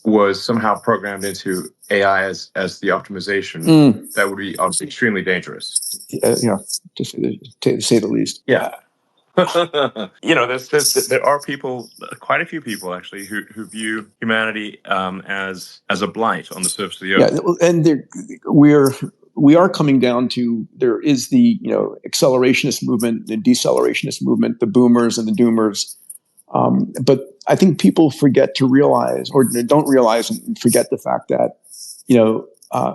was somehow programmed into AI as the optimization, that would be obviously extremely dangerous. To say the least. Yeah. There are people, quite a few people actually, who view humanity as a blight on the surface of the Earth. Yeah, and we are coming down to, there is the accelerationist movement, the decelerationist movement, the boomers and the doomers. But I think people forget to realize, or don't realize and forget the fact that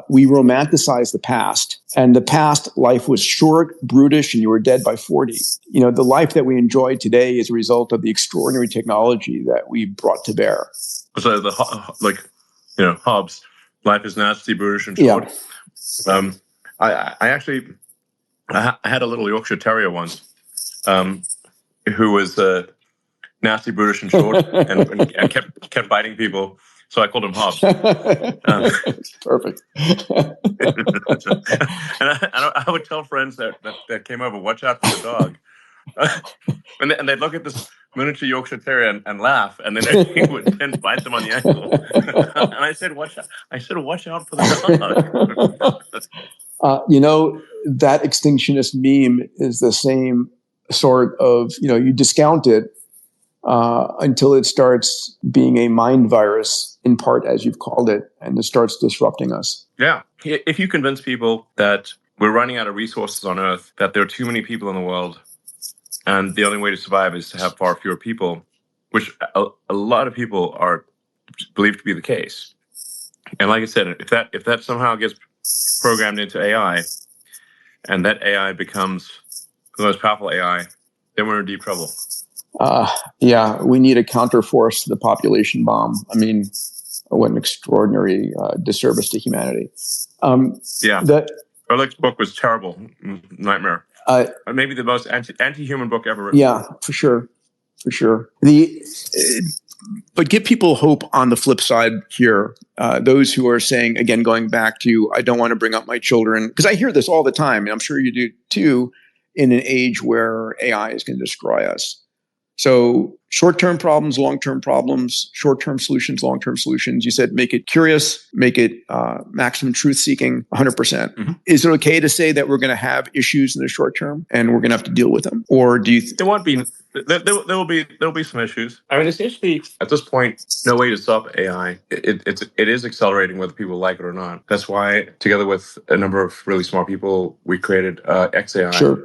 we romanticize the past, and the past life was short, brutish, and you were dead by 40. The life that we enjoy today is a result of the extraordinary technology that we brought to bear. So Hobbes, life is nasty, brutish, and short. Yeah. I had a little Yorkshire Terrier once, who was nasty, brutish, and short, and kept biting people. So I called him Hobbes. Perfect. and I would tell friends that came over, watch out for the dog. And they'd look at this miniature Yorkshire Terrier and laugh, and then he would then bite them on the ankle. And I said, watch out for the dog. That extinctionist meme is the same sort of, you discount it until it starts being a mind virus, in part, as you've called it, and it starts disrupting us. Yeah. If you convince people that we're running out of resources on Earth, that there are too many people in the world, and the only way to survive is to have far fewer people, which a lot of people are believed to be the case. And like I said, if that somehow gets programmed into AI, and that AI becomes the most powerful AI, then we're in deep trouble. We need a counterforce to the population bomb. I mean, what an extraordinary disservice to humanity. Oleg's book was terrible, nightmare. Maybe the most anti-human book ever written. Yeah, for sure. But give people hope on the flip side here. Those who are saying, again, going back to, I don't want to bring up my children, because I hear this all the time, and I'm sure you do too, in an age where AI is going to destroy us. So short-term problems, long-term problems, short-term solutions, long-term solutions. You said make it curious, make it maximum truth-seeking, 100%. Mm-hmm. Is it okay to say that we're going to have issues in the short term and we're going to have to deal with them? Or do you there won't be. There will be some issues. I mean, essentially, at this point, no way to stop AI. It is accelerating whether people like it or not. That's why, together with a number of really smart people, we created XAI. Sure.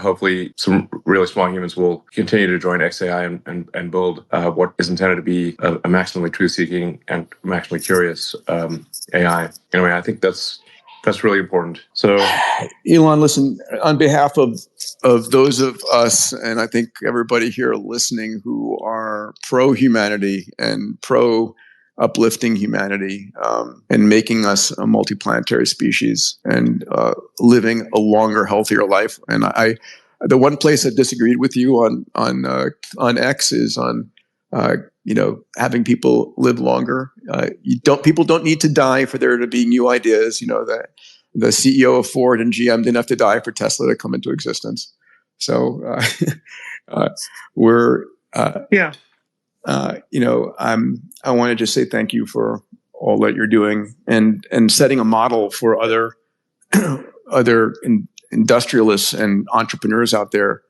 Hopefully, some really smart humans will continue to join XAI and build what is intended to be a maximally truth-seeking and maximally curious AI. Anyway, I think that's really important. So, Elon, listen, on behalf of those of us, and I think everybody here listening who are pro-humanity and pro-uplifting humanity and making us a multiplanetary species and living a longer, healthier life. And the one place I disagreed with you on X is on having people live longer. People don't need to die for there to be new ideas. The CEO of Ford and GM didn't have to die for Tesla to come into existence. So I want to just say thank you for all that you're doing and setting a model for other industrialists and entrepreneurs out there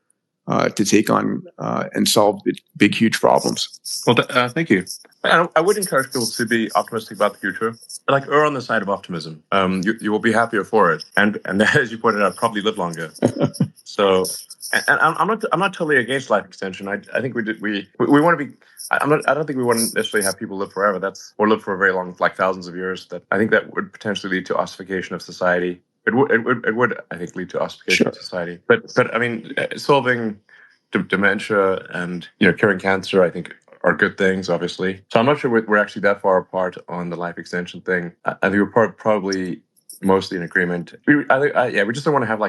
to take on and solve big, huge problems. Well, thank you. I would encourage people to be optimistic about the future. Err on the side of optimism. You will be happier for it, and as you pointed out, probably live longer. So, and I'm not totally against life extension. I think we want to be. I don't think we want to necessarily have people live forever. Or live for a very long, like thousands of years. I think that would potentially lead to ossification of society. It would, I think, lead to ossification of society. But I mean, solving dementia and curing cancer, I think, are good things, obviously. So I'm not sure we're actually that far apart on the life extension thing. I think we're probably mostly in agreement. We just don't want to have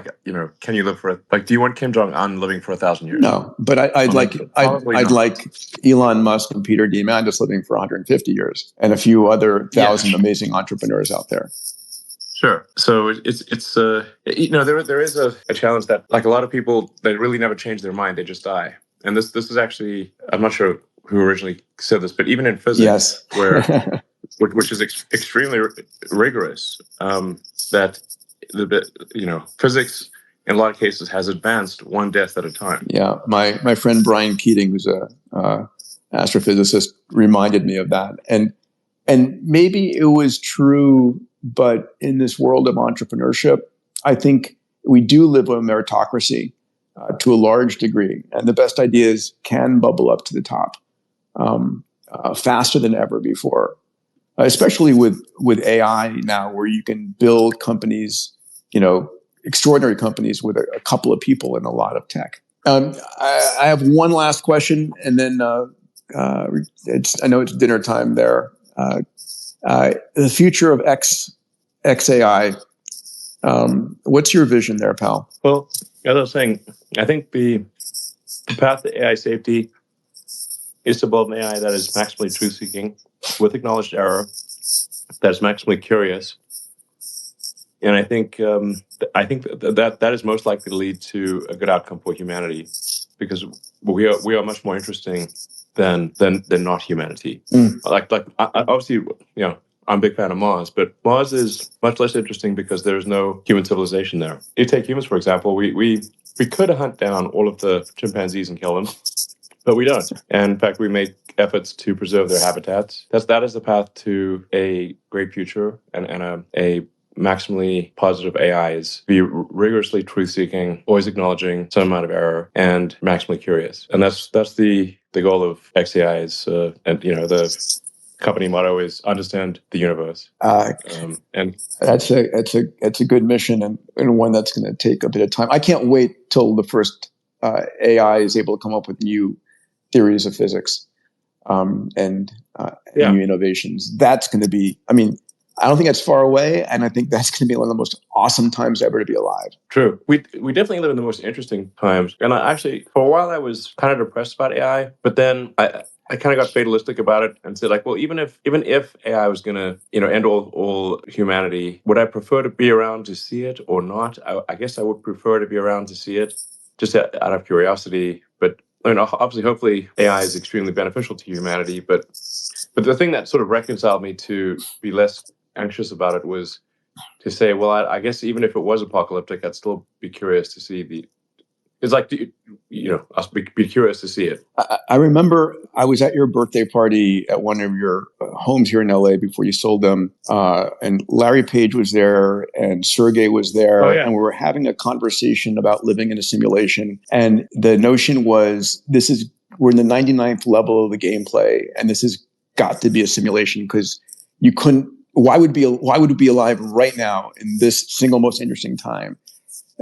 can you live for do you want Kim Jong-un living for 1,000 years? No, but I'd like Elon Musk and Peter Diamandis living for 150 years and a few other 1,000 amazing entrepreneurs out there. Sure. So it's there is a challenge that a lot of people, they really never change their mind. They just die. And this is actually, I'm not sure who originally said this, but even in physics, which is extremely rigorous, that physics in a lot of cases has advanced one death at a time. Yeah, my friend Brian Keating, who's a astrophysicist, reminded me of that, and maybe it was true. But in this world of entrepreneurship, I think we do live in a meritocracy to a large degree. And the best ideas can bubble up to the top faster than ever before. especially with AI now, where you can build companies, extraordinary companies with a couple of people and a lot of tech. I have one last question, and then I know it's dinner time there. The future of XAI. What's your vision there, pal? Well, as I was saying, I think the path to AI safety is to build an AI that is maximally truth-seeking, with acknowledged error, that is maximally curious, and I think that is most likely to lead to a good outcome for humanity, because we are much more interesting than not humanity. Like obviously, I'm a big fan of Mars, but Mars is much less interesting because there is no human civilization there. You take humans, for example. We could hunt down all of the chimpanzees and kill them, but we don't. And in fact, we make efforts to preserve their habitats. That is the path to a great future and a maximally positive AI is be rigorously truth-seeking, always acknowledging some amount of error, and maximally curious. And that's the goal of XAI is, and the company motto is understand the universe. And that's a good mission, and one that's going to take a bit of time. I can't wait till the first AI is able to come up with new theories of physics and new innovations. That's going to be, I don't think that's far away, and I think that's going to be one of the most awesome times ever to be alive. True. We definitely live in the most interesting times. And I actually, for a while, I was kind of depressed about AI, but then I kind of got fatalistic about it and said, like, well, even if AI was going to, end all humanity, would I prefer to be around to see it or not? I guess I would prefer to be around to see it, just out of curiosity. But obviously, hopefully, AI is extremely beneficial to humanity. But the thing that sort of reconciled me to be less anxious about it was to say, well, I guess even if it was apocalyptic, I'd still be curious to see it's like, I'll be curious to see it. I remember I was at your birthday party at one of your homes here in LA before you sold them. And Larry Page was there and Sergey was there. Oh, yeah. And we were having a conversation about living in a simulation. And the notion was, we're in the 99th level of the gameplay. And this has got to be a simulation because you couldn't, why would it be alive right now in this single most interesting time?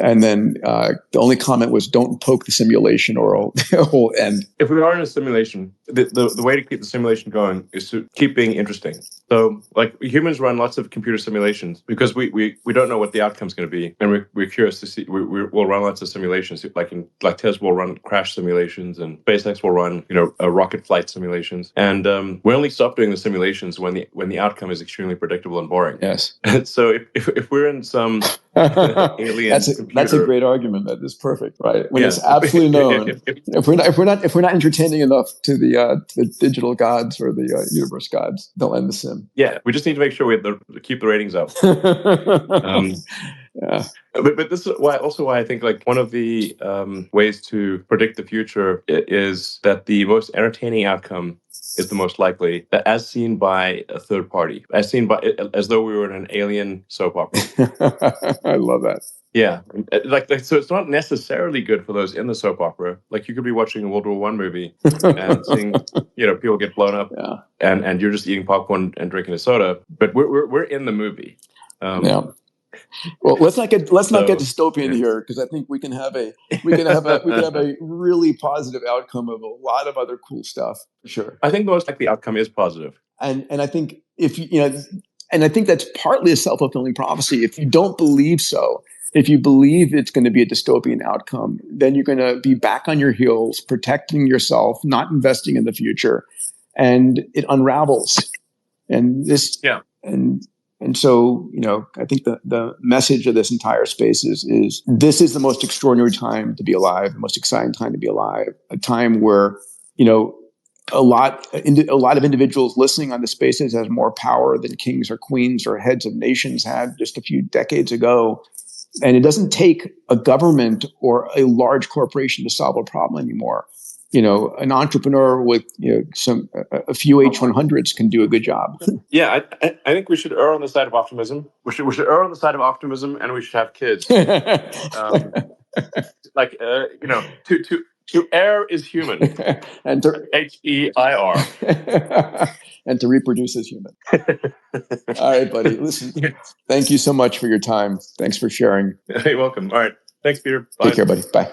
And then the only comment was, "Don't poke the simulation, or it'll end." If we are in a simulation, the way to keep the simulation going is to keep being interesting. So, like, humans run lots of computer simulations because we don't know what the outcome's going to be, and we're curious to see. We'll run lots of simulations, like Tesla will run crash simulations, and SpaceX will run rocket flight simulations, and we only stop doing the simulations when the outcome is extremely predictable and boring. Yes. So if we're in some alien that's a great argument. That is perfect, right? When it's absolutely known. If we're not entertaining enough to the digital gods or the universe gods, they'll end the sim. Yeah, we just need to make sure we keep the ratings up. Yeah. But this is why I think, like, one of the ways to predict the future is that the most entertaining outcome is the most likely, as seen by a third party, as though we were in an alien soap opera. I love that. Yeah, so it's not necessarily good for those in the soap opera. Like, you could be watching a World War I movie and seeing people get blown up, and you're just eating popcorn and drinking a soda. But we're in the movie. Yeah. Well, let's not get dystopian here, because I think we can have a really positive outcome of a lot of other cool stuff. For sure. I think the most likely outcome is positive. And I think and I think that's partly a self-fulfilling prophecy. If you don't believe so, if you believe it's going to be a dystopian outcome, then you're going to be back on your heels, protecting yourself, not investing in the future, and it unravels. And this, and so, I think the message of this entire space is this is the most extraordinary time to be alive, the most exciting time to be alive, a time where, a lot of individuals listening on the spaces has more power than kings or queens or heads of nations had just a few decades ago. And it doesn't take a government or a large corporation to solve a problem anymore. An entrepreneur with a few H100s can do a good job. Yeah, I think we should err on the side of optimism. We should err on the side of optimism, and we should have kids. To err is human, and HEIR. and to reproduce as human. All right, buddy. Listen, thank you so much for your time. Thanks for sharing. You're welcome. All right. Thanks, Peter. Bye. Take care, buddy. Bye.